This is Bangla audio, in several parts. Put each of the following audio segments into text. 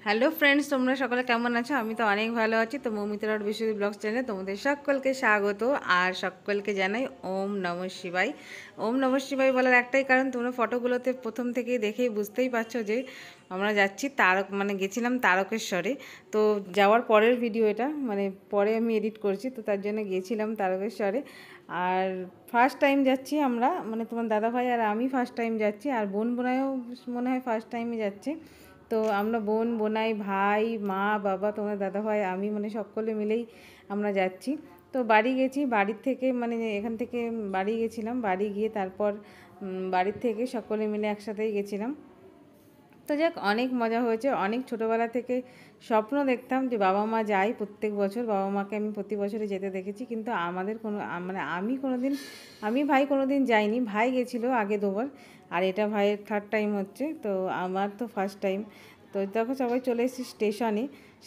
হ্যালো ফ্রেন্ডস, তোমরা সকলে কেমন আছো? আমি তো অনেক ভালো আছি। তো মৌমিতার বিশ্বজিৎ ব্লগস চ্যানেলে তোমাদের সকলকে স্বাগত আর সকলকে জানাই ওম নমঃ শিবায়। ওম নমঃ শিবায় বলার একটাই কারণ, তোমরা ফটোগুলোতে প্রথম থেকেই দেখেই বুঝতেই পারছো যে আমরা যাচ্ছি গেছিলাম তারকেশ্বরে। তো যাওয়ার পরের ভিডিও এটা, পরে আমি এডিট করছি, তো তার জন্য গিয়েছিলাম তারকেশ্বরে। আর ফার্স্ট টাইম যাচ্ছি আমরা, তোমার দাদাভাই আর আমি ফার্স্ট টাইম যাচ্ছি, আর বোন বোনাইও মনে হয় ফার্স্ট টাইমই যাচ্ছে। তো আমরা বোন বোনাই ভাই মা বাবা তোমার দাদাভাই আমি সকলে মিলেই আমরা যাচ্ছি। তো বাড়ি গেছি, বাড়ির থেকে এখান থেকে বাড়ি গেছিলাম, বাড়ি গিয়ে তারপর বাড়ির থেকে সকলে মিলে একসাথেই গেছিলাম। তো যাক, অনেক মজা হয়েছে। অনেক ছোটোবেলা থেকে স্বপ্ন দেখতাম যে বাবা মা যায় প্রত্যেক বছর, বাবা মাকে আমি প্রতি বছরে যেতে দেখেছি, কিন্তু আমাদের কোনো আমি ভাই কোনো দিন যাইনি। ভাই গেছিলো আগে দুবার, আর এটা ভাইয়ের থার্ড টাইম হচ্ছে, তো আমার তো ফার্স্ট টাইম। তো দেখো সবাই চলে এসেছি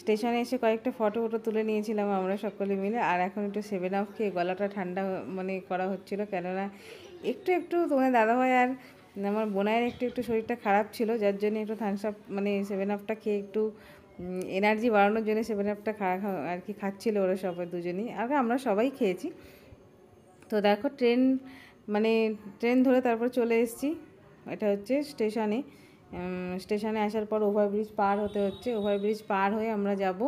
স্টেশনে এসে কয়েকটা ফটো তুলে নিয়েছিলাম আমরা সকলে মিলে। আর এখন একটু 7 আপ খেয়ে গলাটা ঠান্ডা করা হচ্ছিলো, কেননা একটু একটু তোমার দাদাভাই আর আমার বোনাইয়ের একটু শরীরটা খারাপ ছিল, যার জন্য একটু থামস আপ 7 আপটা খেয়ে একটু এনার্জি বাড়ানোর জন্য 7 আপটা আর কি খাচ্ছিলো ওরা সবাই দুজনেই, আর আমরা সবাই খেয়েছি। তো দেখো ট্রেন ধরে তারপর চলে এসেছি। এটা হচ্ছে স্টেশনে আসার পর ওভারব্রিজ পার হতে হচ্ছে। ওভারব্রিজ পার হয়ে আমরা যাব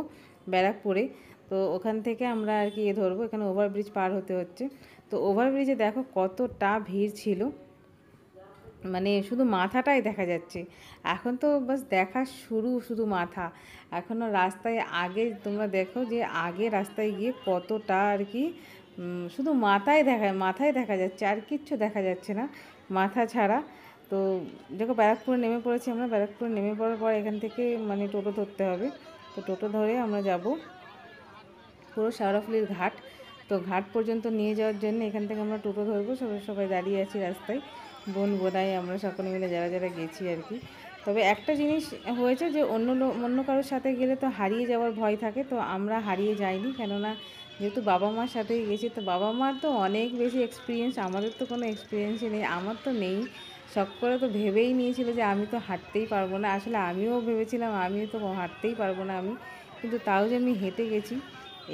ব্যারাকপুরে। তো ওখান থেকে আমরা আর কি ধরবো, এখানে ওভারব্রিজ পার হতে হচ্ছে। তো ওভারব্রিজে দেখো কতটা ভিড় ছিল, শুধু মাথাটাই দেখা যাচ্ছে। এখন তো বাস দেখা শুধু মাথা। এখনও রাস্তায় আগে তোমরা দেখো যে আগে রাস্তায় গিয়ে কতটা আর কি শুধু মাথায় দেখা যাচ্ছে, আর কিচ্ছু দেখা যাচ্ছে না মাথা ছাড়া। তো দেখো ব্যারাকপুরে নেমে পড়েছি আমরা। ব্যারাকপুরে নেমে পড়ার পর এখান থেকে টোটো ধরতে হবে। তো টোটো ধরে আমরা যাব পুরো শেওড়াফুলির ঘাট। তো ঘাট পর্যন্ত নিয়ে যাওয়ার জন্য এখান থেকে আমরা টোটো ধরবো। সবাই দাঁড়িয়ে আছি রাস্তায়, বোন বোনাই আমরা সকলে মিলে যারা যারা গেছি আর কি। তবে একটা জিনিস হয়েছে যে অন্য কারোর সাথে গেলে তো হারিয়ে যাওয়ার ভয় থাকে, তো আমরা হারিয়ে যাইনি, কেননা যেহেতু বাবা মার সাথেই গেছি। তো বাবা মার তো অনেক বেশি এক্সপিরিয়েন্স, আমাদের তো কোনো এক্সপিরিয়েন্সই নেই, আমার তো নেই। শখ করে তো ভেবেই নিয়েছিল যে আমি তো হাঁটতেই পারবো না। আসলে আমিও ভেবেছিলাম আমিও তো হাঁটতেই পারবো না কিন্তু তাও যে আমি হেঁটে গেছি,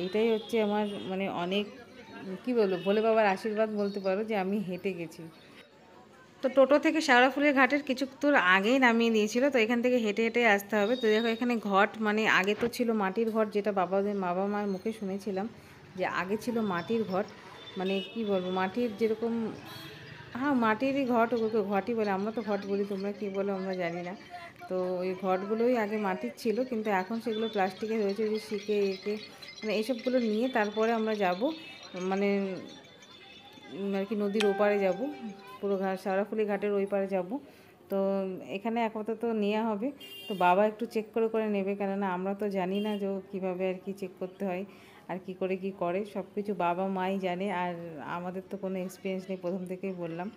এইটাই হচ্ছে আমার অনেক কী বলবো, ভোলে বাবার আশীর্বাদ বলতে পারো যে আমি হেঁটে গেছি। তো টোটো থেকে শেওড়াফুলির ঘাটের কিছু দূর আগেই নামিয়ে দিয়েছিল, তো এখান থেকে হেঁটে হেঁটে আসতে হবে। তো দেখো এখানে ঘট আগে তো ছিল মাটির ঘট, যেটা বাবা মার মুখে শুনেছিলাম যে আগে ছিল মাটির ঘট, কি বলবো, মাটির যেরকম, হ্যাঁ মাটিরই ঘট, ওগুলোকে ঘটই বলে, আমরা তো ঘট বলি, তোমরা কী বলো আমরা জানি না। তো ওই ঘটগুলোই আগে মাটির ছিল, কিন্তু এখন সেগুলো প্লাস্টিকের হয়েছে, যে শিকে এঁকে এইসবগুলো নিয়ে তারপরে আমরা যাব আর কি নদীর ওপারে যাব, পুরো শেওড়াফুলি ঘাটের ওই পারে যাব। তো এখানে আপাতত নেওয়া হবে। তো বাবা একটু চেক করে নেবে, কেননা আমরা তো জানি না যে কীভাবে আর কি চেক করতে হয় আর কি করে সব কিছু বাবা মাই জানে, আর আমাদের তো কোনো এক্সপিরিয়েন্স নেই, প্রথম থেকেই বললাম।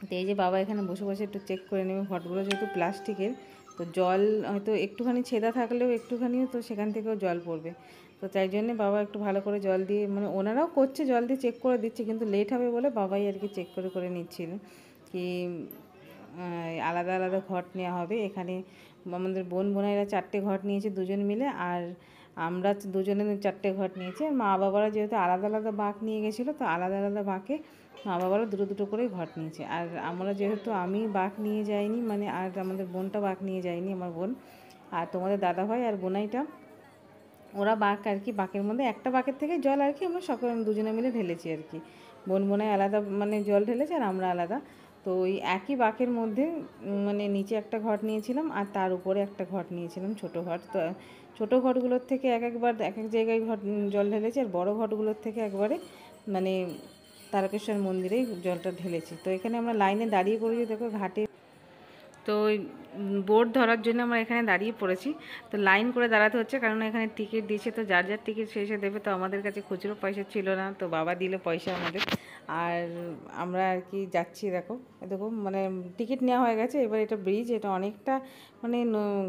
তো এই যে বাবা এখানে বসে বসে একটু চেক করে নেবে ঘটগুলো, যেহেতু প্লাস্টিকের, তো জল হয়তো একটুখানি ছেঁদা থাকলেও একটুখানিও তো সেখান থেকেও জল পড়বে। তো তাই জন্যে বাবা একটু ভালো করে জল দিয়ে, ওনারাও করছে, জল দিয়ে চেক করে দিচ্ছে, কিন্তু লেট হবে বলে বাবাই আর কি চেক করে নিচ্ছিল কি আলাদা আলাদা ঘট নেওয়া হবে। এখানে আমাদের বোন বোনাইরা 4টে ঘট নিয়েছে দুজন মিলে, আর আমরা দুজনে 4টে ঘট নিয়েছি। আর মা বাবারা যেহেতু আলাদা আলাদা বাঁক নিয়ে গেছিলো, তো আলাদা আলাদা বাঁকে মা বাবারা দুটো দুটো করে ঘট নিয়েছে। আর আমরা যেহেতু আমি বাঁক নিয়ে যাইনি, আর আমাদের বোনটা বাঁক নিয়ে যায়নি, আমার বোন আর তোমাদের দাদাভাই আর বোনাইটা, ওরা বাঁক আর কি, বাঁকের মধ্যে একটা বাঁকের থেকে জল আর কি আমরা সকলে দুজনে মিলে ঢেলেছি আর কি। বোন বোনাই আলাদা জল ঢেলেছে, আর আমরা আলাদা। তো ওই একই বাঁকের মধ্যে নিচে একটা ঘট নিয়েছিলাম, আর তার উপরে একটা ঘট নিয়েছিলাম, ছোটো ঘট। তো ছোটো ঘটগুলোর থেকে এক এক জায়গায় জল ঢেলেছি, আর বড়ো ঘটগুলোর থেকে একবারে তারকেশ্বর মন্দিরেই জলটা ঢেলেছি। তো এখানে আমরা লাইনে দাঁড়িয়ে পড়েছি, দেখো ঘাটে। তো ওই বোট ধরার জন্য আমরা এখানে দাঁড়িয়ে পড়েছি। তো লাইন করে দাঁড়াতে হচ্ছে, কারণ এখানে টিকিট দিয়েছে, তো যার যার টিকিট শেষে দেবে। তো আমাদের কাছে খুচরো পয়সা ছিল না, তো বাবা দিল পয়সা আমাদের। আর আমরা আর কি যাচ্ছি, দেখো দেখো টিকিট নেওয়া হয়ে গেছে। এবার এটা ব্রিজ, এটা অনেকটা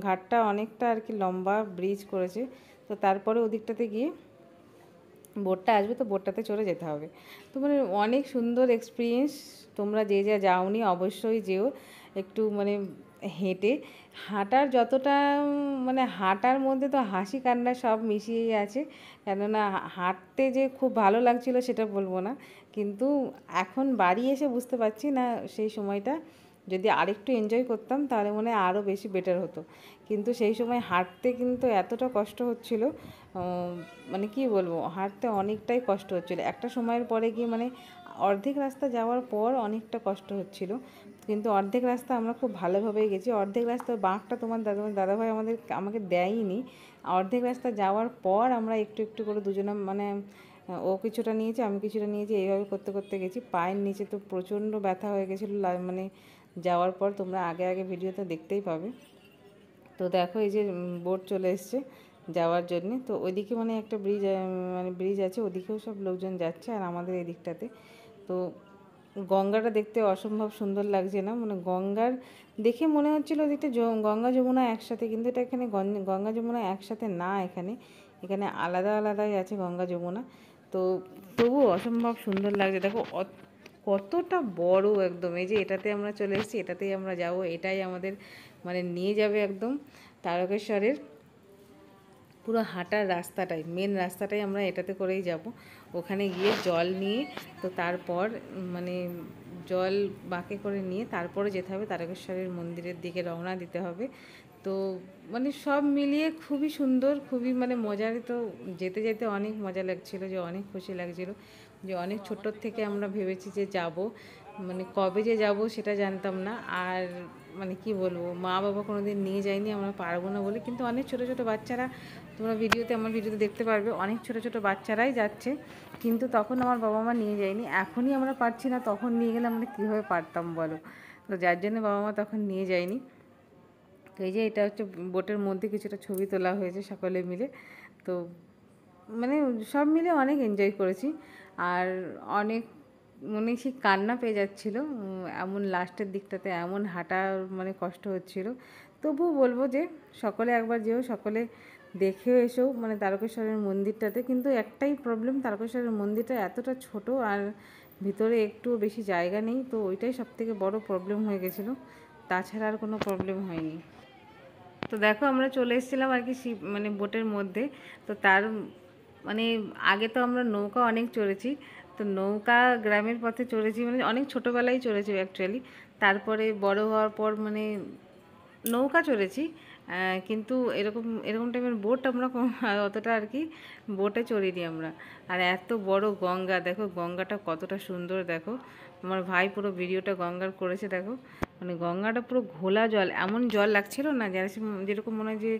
ঘাটটা অনেকটা আর কি লম্বা ব্রিজ করেছে। তো তারপরে ওদিকটাতে গিয়ে বোটটা আসবে, তো বোটটাতে চড়ে যেতে হবে। তো অনেক সুন্দর এক্সপিরিয়েন্স। তোমরা যে যা যাওনি অবশ্যই যেও, একটু হেঁটে হাঁটার যতটা মানে হাঁটার মধ্যে তো হাসি কান্না সব মিশিয়েই আছে, কেননা হাঁটতে যে খুব ভালো লাগছিল সেটা বলবো না, কিন্তু এখন বাড়ি এসে বুঝতে পারছি না সেই সময়টা যদি আরেকটু এনজয় করতাম তাহলে মনে হয় আরও বেশি বেটার হতো। কিন্তু সেই সময় হাঁটতে কিন্তু এতটা কষ্ট হচ্ছিল, মানে কি বলবো, হাঁটতে অনেকটাই কষ্ট হচ্ছিল। একটা সময়ের পরে গিয়ে মানে অর্ধেক রাস্তা যাওয়ার পর অনেকটা কষ্ট হচ্ছিল, কিন্তু অর্ধেক রাস্তা আমরা খুব ভালোভাবেই গেছি। অর্ধেক রাস্তার বাঁকটা তোমার দাদাভাই আমাকে দেয়নি। অর্ধেক রাস্তা যাওয়ার পর আমরা একটু একটু করে দুজনে মানে ও কিছুটা নিয়েছে আমি কিছুটা নিয়েছি, এইভাবে করতে করতে গেছি। পায়ের নিচে তো প্রচণ্ড ব্যথা হয়ে গেছিলো মানে যাওয়ার পর, তোমরা আগে আগে ভিডিওতে দেখতেই পাবে। তো দেখো এই যে বোট চলে এসছে যাওয়ার জন্যে, তো ওইদিকে মানে একটা মানে ব্রিজ আছে, ওদিকেও সব লোকজন যাচ্ছে আর আমাদের এই দিকটাতে। তো গঙ্গাটা দেখতে অসম্ভব সুন্দর লাগছে না, মানে গঙ্গার দেখে মনে হচ্ছিলো ওদিকটা গঙ্গা যমুনা একসাথে, কিন্তু এটা এখানে গঙ্গা যমুনা একসাথে না, এখানে এখানে আলাদা আলাদাই আছে গঙ্গা যমুনা। তো তবু অসম্ভব সুন্দর লাগছে। দেখো কতটা বড় একদম, এই যে এটাতে আমরা চলে এসেছি, এটাতেই আমরা যাব, এটাই আমাদের মানে নিয়ে যাবে একদম তারকেশ্বরের পুরো হাঁটার রাস্তাটাই, মেন রাস্তাটাই আমরা এটাতে করেই যাব। ওখানে গিয়ে জল নিয়ে তো তারপর মানে জল বাঁকে করে নিয়ে তারপরে যেতে হবে তারকেশ্বরের মন্দিরের দিকে, রওনা দিতে হবে। তো মানে সব মিলিয়ে খুবই সুন্দর, খুবই মানে মজার। তো যেতে যেতে অনেক মজা লাগছিল, যে অনেক খুশি লাগছিল, যে অনেক ছোটোর থেকে আমরা ভেবেছি যে যাব, মানে কবে যে যাব সেটা জানতাম না। আর মানে কি বলবো, মা বাবা কোনো দিন নিয়ে যায়নি, আমরা পারবো না বলে। কিন্তু অনেক ছোটো ছোটো বাচ্চারা, তোমরা আমার ভিডিওতে দেখতে পারবে, অনেক ছোটো ছোটো বাচ্চারাই যাচ্ছে, কিন্তু তখন আমার বাবা মা নিয়ে যায়নি। এখনই আমরা পারছি না, তখন নিয়ে গেলে আমরা কীভাবে পারতাম বলো। তো যার জন্য বাবা মা তখন নিয়ে যায়নি। তো এই যে এটা হচ্ছে বোটের মধ্যে কিছুটা ছবি তোলা হয়েছে সকলে মিলে। তো মানে সব মিলে অনেক এনজয় করেছি, আর অনেক মানে সেই কান্না পেয়ে যাচ্ছিলো, এমন লাস্টের দিকটাতে এমন হাঁটা মানে কষ্ট হচ্ছিল। তবুও বলবো যে সকলে একবার যেও, সকলে দেখেও এসো মানে তারকেশ্বরের মন্দিরটাতে। কিন্তু একটাই প্রবলেম, তারকেশ্বরের মন্দিরটা এতটা ছোট আর ভিতরে একটু বেশি জায়গা নেই, তো ওইটাই সবথেকে বড় প্রবলেম হয়ে গেছিলো, তাছাড়া আর কোনো প্রবলেম হয়নি। তো দেখো আমরা চলে এসেছিলাম আর কি মানে বোটের মধ্যে। তো তার মানে আগে তো আমরা নৌকা অনেক চড়েছি, তো নৌকা গ্রামের পথে চড়েছি, মানে অনেক ছোটোবেলায় চড়েছি অ্যাকচুয়ালি। তারপরে বড় হওয়ার পর মানে নৌকা চড়েছি, কিন্তু এরকম এরকম টাইপের বোট আমরা অতটা আর কি বোটে চড়িনি আমরা। আর এত বড় গঙ্গা, দেখো গঙ্গাটা কতটা সুন্দর, দেখো আমার ভাই পুরো ভিডিওটা গঙ্গার করেছে। দেখো মানে গঙ্গাটা পুরো ঘোলা জল, এমন জল লাগছিল না যেরকম মনে হয় যে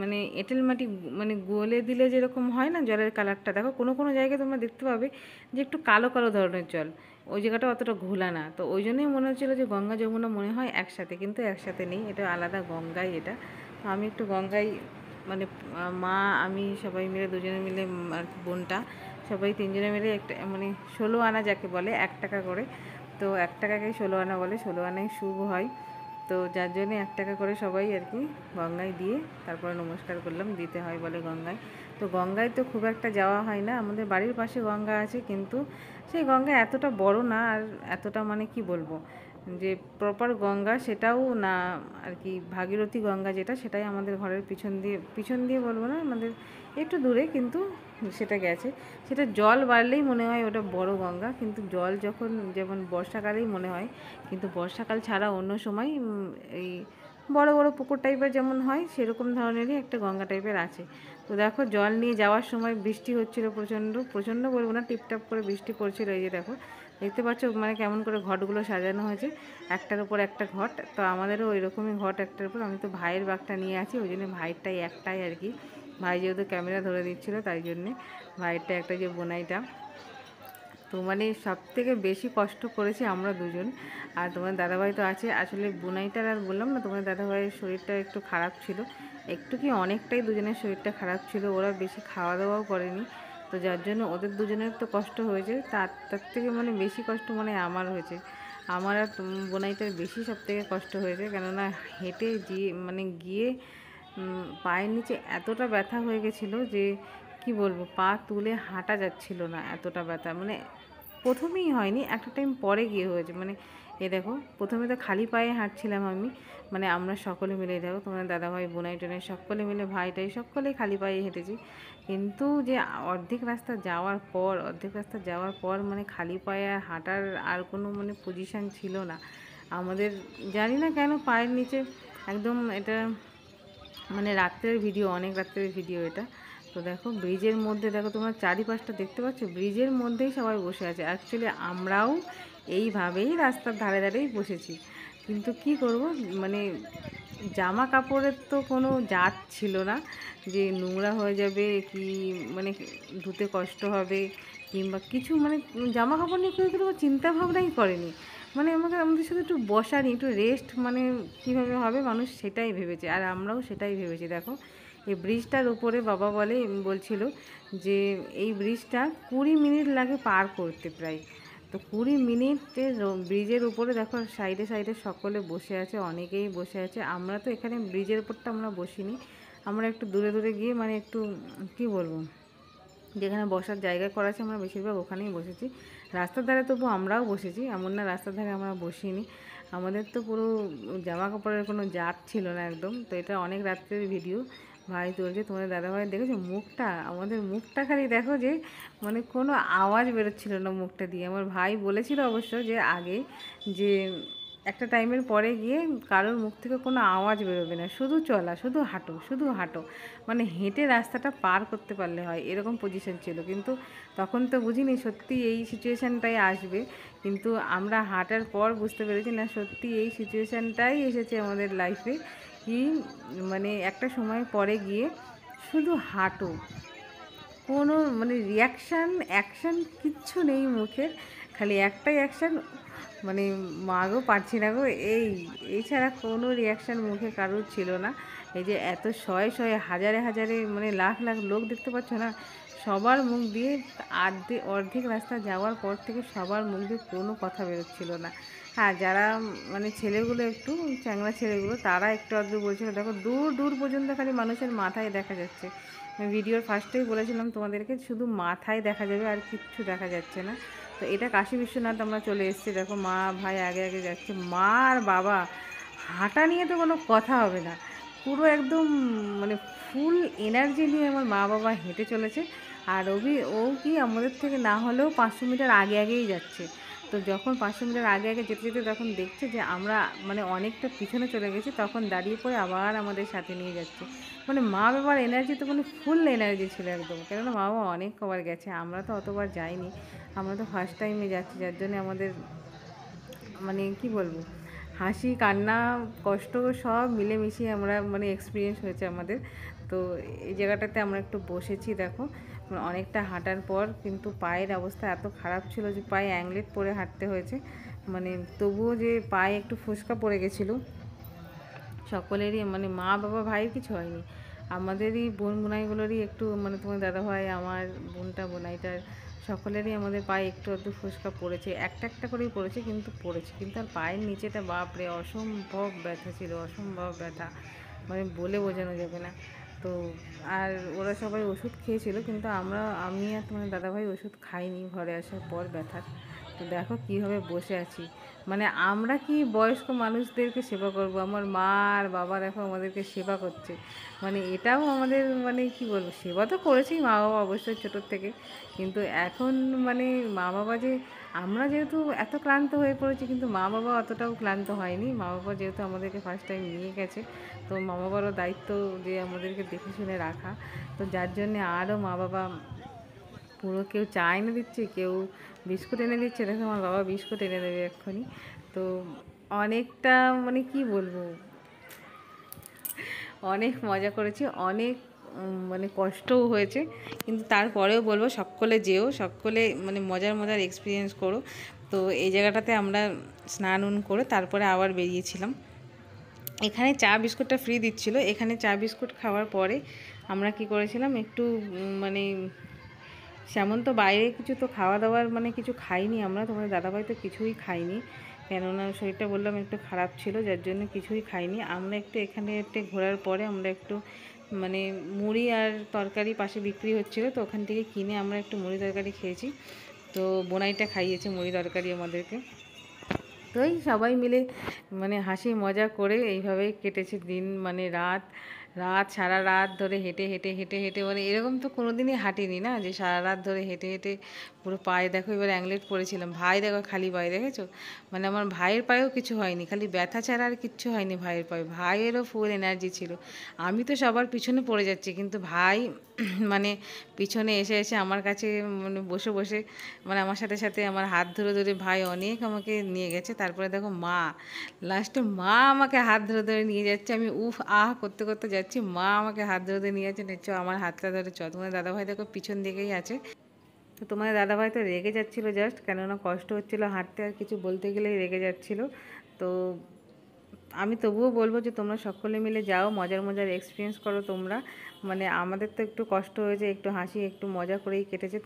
মানে এঁটেল মাটি মানে গলে দিলে যেরকম হয় না জলের কালারটা। দেখো কোনো কোনো জায়গায় তোমরা দেখতে পাবে যে একটু কালো কালো ধরনের জল, ওই জায়গাটা অতটা ঘোলা না। তো ওই জন্যই মনে হচ্ছিলো যে গঙ্গা যমুনা মনে হয় একসাথে, কিন্তু একসাথে নেই, এটা আলাদা গঙ্গাই এটা। তো আমি একটু গঙ্গায় মানে মা আমি সবাই মিলে দুজনে মিলে আর কি বোনটা সবাই তিনজনে মিলে একটা মানে 16 আনা যাকে বলে 1 টাকা করে, তো 1 টাকাকেই 16 আনা বলে, 16 আনায় শুভ হয়। তো যার জন্য 1 টাকা করে সবাই আর কি গঙ্গায় দিয়ে তারপরে নমস্কার করলাম, দিতে হয় বলে গঙ্গায়। তো গঙ্গায় তো খুব একটা যাওয়া হয় না, আমাদের বাড়ির পাশে গঙ্গা আছে, কিন্তু সেই গঙ্গা এতটা বড় না, আর এতটা মানে কি বলবো যে প্রপার গঙ্গা সেটাও না আর কি। ভাগীরথী গঙ্গা যেটা, সেটাই আমাদের ঘরের পিছন দিয়ে বলবো না, আমাদের একটু দূরে, কিন্তু সেটা গেছে। সেটা জল বাড়লেই মনে হয় ওটা বড় গঙ্গা, কিন্তু জল যখন যেমন বর্ষাকালেই মনে হয়, কিন্তু বর্ষাকাল ছাড়া অন্য সময় এই বড় বড় পুকুর টাইপের যেমন হয় সেরকম ধরনেরই একটা গঙ্গা টাইপের আছে। তো দেখো জল নিয়ে যাওয়ার সময় বৃষ্টি হচ্ছিল, প্রচণ্ড প্রচণ্ড বলবো না, টিপটাপ করে বৃষ্টি পড়ছিল। এই যে দেখো দেখতে পাচ্ছ মানে কেমন করে ঘটগুলো সাজানো হয়েছে, একটার উপর একটা ঘট। তো আমাদেরও ওই রকমই ঘট একটার উপর। আমি তো ভাইয়ের বাঘটা নিয়ে আছি, ওই জন্য ভাইয়েরটাই একটাই আর কি, ভাই যেহেতু ক্যামেরা ধরে দিচ্ছিলো তাই জন্যে ভাইয়েরটা একটা, যে বোনাইটা। তো মানে সব থেকে বেশি কষ্ট করেছি আমরা দুজন, আর তোমার দাদাভাই তো আছে। আসলে বোনাইটার আর বললাম না, তোমার দাদাভাইয়ের শরীরটা একটু খারাপ ছিল, একটু কি অনেকটাই দুজনের শরীরটা খারাপ ছিল, ওরা বেশি খাওয়া দাওয়াও করেনি। তো যার জন্য ওদের দুজনের তো কষ্ট হয়েছে, তার থেকে মানে বেশি কষ্ট মানে আমার হয়েছে। আমার আর বোনাইটার বেশি সব থেকে কষ্ট হয়েছে, কেননা হেঁটে মানে গিয়ে পায়ের নিচে এতটা ব্যথা হয়ে গেছিলো যে কি বলবো, পা তুলে হাঁটা যাচ্ছিল না, এতটা ব্যথা। মানে প্রথমেই হয়নি, একটা টাইম পরে গিয়ে হয়েছে, মানে এই দেখো প্রথমে তো খালি পায়ে হাঁটছিলাম আমি, মানে আমরা সকলে মিলে, দেখো তোমার দাদাভাই বোনাই টোনাই সকলে মিলে, ভাইটাই সকলেই খালি পায়ে হেঁটেছি। কিন্তু যে অর্ধেক রাস্তা যাওয়ার পর মানে খালি পায়ে আর হাঁটার আর কোনো মানে পজিশান ছিল না আমাদের। জানি না কেন পায়ের নিচে একদম, এটা মানে রাত্রের ভিডিও, অনেক রাত্রের ভিডিও এটা। তো দেখো ব্রিজের মধ্যে, দেখো তোমরা চারিপাশটা দেখতে পাচ্ছ, ব্রিজের মধ্যেই সবাই বসে আছে। অ্যাকচুয়ালি আমরাও এইভাবেই রাস্তার ধারে ধারেই বসেছি, কিন্তু কি করব, মানে জামা কাপড়ের তো কোনো জাত ছিল না যে নোংরা হয়ে যাবে কি, মানে ধুতে কষ্ট হবে কিংবা কিছু, মানে জামা কাপড় নিয়ে কেউ কোনো চিন্তা ভাবনাই করেনি। মানে আমাদের সাথে একটু বসা নিয়ে একটু রেস্ট, মানে কীভাবে হবে মানুষ সেটাই ভেবেছে, আর আমরাও সেটাই ভেবেছি। দেখো এই ব্রিজটার উপরে বাবা বলছিল যে এই ব্রিজটা 20 মিনিট লাগে পার করতে প্রায়। তো 20 মিনিটে ব্রিজের উপরে দেখো সাইডে সাইডে সকলে বসে আছে, অনেকেই বসে আছে। আমরা তো এখানে ব্রিজের উপরটা আমরা বসিনি, আমরা একটু দূরে দূরে গিয়ে, মানে একটু কি বলবো, যেখানে বসার জায়গা করা আছে আমরা বেশিরভাগ ওখানেই বসেছি। রাস্তার ধারে তবু আমরাও বসেছি, এমন না রাস্তার ধারে আমরা বসিনি। আমাদের তো পুরো জামা কাপড়ের কোনো জাত ছিল না একদম। তো এটা অনেক রাত্রের ভিডিও, ভাই তুলছে, তোমাদের দাদাভাই দেখেছো মুখটা, আমাদের মুখটা খালি দেখো যে মানে কোনো আওয়াজ বেরোচ্ছিল না মুখটা দিয়ে। আমার ভাই বলেছিল অবশ্য যে আগে, যে একটা টাইমের পরে গিয়ে কারোর মুখ থেকে কোনো আওয়াজ বেরোবে না, শুধু চলা, শুধু হাঁটো, শুধু হাঁটো, মানে হেঁটে রাস্তাটা পার করতে পারলে হয়, এরকম পজিশন ছিল। কিন্তু তখন তো বুঝিনি সত্যি এই সিচুয়েশানটাই আসবে, কিন্তু আমরা হাঁটার পর বুঝতে পেরেছি না, সত্যি এই সিচুয়েশানটাই এসেছে আমাদের লাইফে। কি মানে একটা সময় পরে গিয়ে শুধু হাঁটো, কোনো মানে অ্যাকশান কিচ্ছু নেই মুখের, খালি একটাই অ্যাকশান, মানে মা গো পারছি না গো, এই ছাড়া কোনো রিয়াকশান মুখে কারোর ছিল না। এই যে এত শয়ে শয়ে হাজারে হাজারে মানে লাখ লাখ লোক দেখতে পাচ্ছ না, সবার মুখ দিয়ে অর্ধেক রাস্তা যাওয়ার পর থেকে সবার মুখ দিয়ে কোনো কথা বেরোচ্ছিল না। হ্যাঁ, যারা মানে ছেলেগুলো একটু চ্যাংড়া ছেলেগুলো, তারা একটু আধটু বলছিল, দেখো দূর দূর পর্যন্ত খালি মানুষের মাথায় দেখা যাচ্ছে। আমি ভিডিওর ফার্স্টেই বলেছিলাম তোমাদেরকে, শুধু মাথায় দেখা যাবে আর কিচ্ছু দেখা যাচ্ছে না। তো এটা কাশী বিশ্বনাথ আমরা চলে এসেছি। দেখো মা ভাই আগে আগে যাচ্ছে, মা আর বাবা হাঁটা নিয়ে তো কোনো কথা হবে না, পুরো একদম মানে ফুল এনার্জি নিয়ে আমার মা বাবা হেঁটে চলেছে। আর ও কি আমাদের থেকে না হলেও 500 মিটার আগে আগেই যাচ্ছে। তো যখন 500 মিটার আগে আগে যেতে যেতে তখন দেখছে যে আমরা মানে অনেকটা পিছনে চলে গেছি, তখন দাঁড়িয়ে পড়ে আবার আমাদের সাথে নিয়ে যাচ্ছে। মানে মা বাবার এনার্জি তো মানে ফুল এনার্জি ছিল একদম, কেননা মা বাবা অনেক কবার গেছে, আমরা তো অতবার যাইনি, আমরা তো ফার্স্ট টাইমে যাচ্ছি, যার জন্য আমাদের মানে কি বলবো, হাসি কান্না কষ্ট সব মিলেমিশিয়ে আমরা মানে এক্সপিরিয়েন্স হয়েছে আমাদের। তো এই জায়গাটাতে আমরা একটু বসেছি। দেখো অনেকটা হাঁটার পর কিন্তু পায়ের অবস্থা এত খারাপ ছিল যে পায়ে অ্যাংলেট পরে হাঁটতে হয়েছে, মানে তবুও যে পায়ে একটু ফোসকা পড়ে গেছিলো সকলেরই, মানে মা বাবা ভাইয়ের কিছু হয়নি, আমাদেরই বোন বোনাইগুলোরই একটু, মানে তোমার দাদাভাই আমার বোনটা বোনাইটার সকলেরই আমাদের পায়ে একটু আধটু ফোসকা পড়েছে, একটা একটা করেই পড়েছে, কিন্তু পড়েছে। কিন্তু আর পায়ের নিচেটা বাপরে অসম্ভব ব্যথা ছিল, অসম্ভব ব্যথা, মানে বলে বোঝানো যাবে না। তো আর ওরা সবাই ওষুধ খেয়েছিল, কিন্তু আমি আর তোমার দাদাভাই ওষুধ খাইনি ঘরে আসার পর ব্যথার। তো দেখো কীভাবে বসে আছি, মানে আমরা কি বয়স্ক মানুষদেরকে সেবা করব, আমার মা আর বাবা দেখো আমাদেরকে সেবা করছে, মানে এটাও আমাদের মানে কি বলবো, সেবা তো করেছি মা বাবা অবশ্যই ছোটোর থেকে, কিন্তু এখন মানে মা বাবা যে, আমরা যেহেতু এত ক্লান্ত হয়ে পড়েছি, কিন্তু মা বাবা অতটাও ক্লান্ত হয়নি। মা বাবা যেহেতু আমাদেরকে ফার্স্ট টাইম নিয়ে গেছে, তো মা বাবারও দায়িত্ব যে আমাদেরকে দেখে শুনে রাখা, তো যার জন্যে আরও মা বাবা পুরো, কেউ চা এনে দিচ্ছে, কেউ বিস্কুট এনে দিচ্ছে, দেখো আমার বাবা বিস্কুট এনে দেবে এক্ষুনি। তো অনেকটা মানে কি বলবো, অনেক মজা করেছি, অনেক মানে কষ্টও হয়েছে, কিন্তু তারপরেও বলবো সকলে যেও, সকলে মানে মজার মজার এক্সপিরিয়েন্স করো। তো এই জায়গাটাতে আমরা স্নান করে তারপরে আবার বেরিয়েছিলাম। এখানে চা বিস্কুটটা ফ্রি দিচ্ছিলো, এখানে চা বিস্কুট খাওয়ার পরে আমরা কি করেছিলাম, একটু মানে সেমন তো বাইরে কিছু তো খাওয়া দাওয়ার মানে কিছু খাইনি আমরা, তোমাদের দাদাভাই তো কিছুই খাইনি, কেননা শরীরটা বললাম একটু খারাপ ছিল, যার জন্য কিছুই খাইনি আমরা। একটু এখানে একটু ঘোরার পরে আমরা একটু মানে মুড়ি আর তরকারি পাশে বিক্রি হচ্ছিলো, তো ওখান থেকে কিনে আমরা একটু মুড়ি তরকারি খেয়েছি। তো বোনাইটা খাইয়েছে মুড়ি তরকারি আমাদেরকে। তো এই সবাই মিলে মানে হাসি মজা করে এইভাবেই কেটেছে দিন, মানে রাত রাত সারা রাত ধরে হেঁটে হেঁটে হেঁটে হেঁটে, মানে এরকম তো কোনো দিনই হাঁটিনি না, যে সারা রাত ধরে হেঁটে হেঁটে পুরো পায়ে দেখো এবার অ্যাংলেট পরেছিলাম। ভাই দেখো খালি পায়ে, দেখেছো? মানে আমার ভাইয়ের পায়েও কিছু হয়নি, খালি ব্যথা ছাড়া আর কিচ্ছু হয়নি ভাইয়ের পায়ে। ভাইয়েরও ফুল এনার্জি ছিল। আমি তো সবার পিছনে পড়ে যাচ্ছি, কিন্তু ভাই মানে পিছনে এসে এসে আমার কাছে মানে বসে বসে মানে আমার সাথে সাথে আমার হাত ধরে ধরে ভাই অনেক আমাকে নিয়ে গেছে। তারপরে দেখো মা, লাস্টে মা আমাকে হাত ধরে ধরে নিয়ে যাচ্ছে। আমি উফ আহ করতে করতে যাচ্ছি, মা আমাকে হাত ধরে ধরে নিয়ে যাচ্ছে, চ আমার হাতটা ধরে চ। তোমার দাদাভাই দেখো পিছন দিকেই আছে। তো তোমার দাদাভাই তো রেগে যাচ্ছিলো জাস্ট, কেননা কষ্ট হচ্ছিলো হাঁটতে, আর কিছু বলতে গেলেই রেগে যাচ্ছিলো। তো আমি তবুও বলবো যে তোমরা সকলে মিলে যাও, মজার মজার এক্সপিরিয়েন্স করো তোমরা। মানে আমাদের তো একটু কষ্ট হয়েছে, একটু হাসি একটু মজা করেই কেটেছে।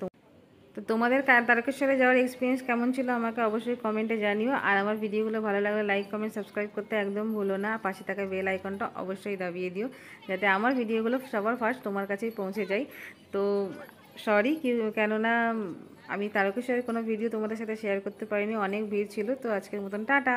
তো তোমাদের তারকেশ্বরে যাওয়ার এক্সপিরিয়েন্স কেমন ছিল আমাকে অবশ্যই কমেন্টে জানিও। আর আমার ভিডিওগুলো ভালো লাগলে লাইক কমেন্ট সাবস্ক্রাইব করতে একদম ভুলো না। পাশে থাকা বেল আইকনটা অবশ্যই দাবিয়ে দিও, যাতে আমার ভিডিওগুলো সবার ফার্স্ট তোমার কাছেই পৌঁছে যায়। তো সরি কেননা আমি তারকেশ্বরের কোনো ভিডিও তোমাদের সাথে শেয়ার করতে পারিনি, অনেক ভিড় ছিল। তো আজকের মতন টাটা।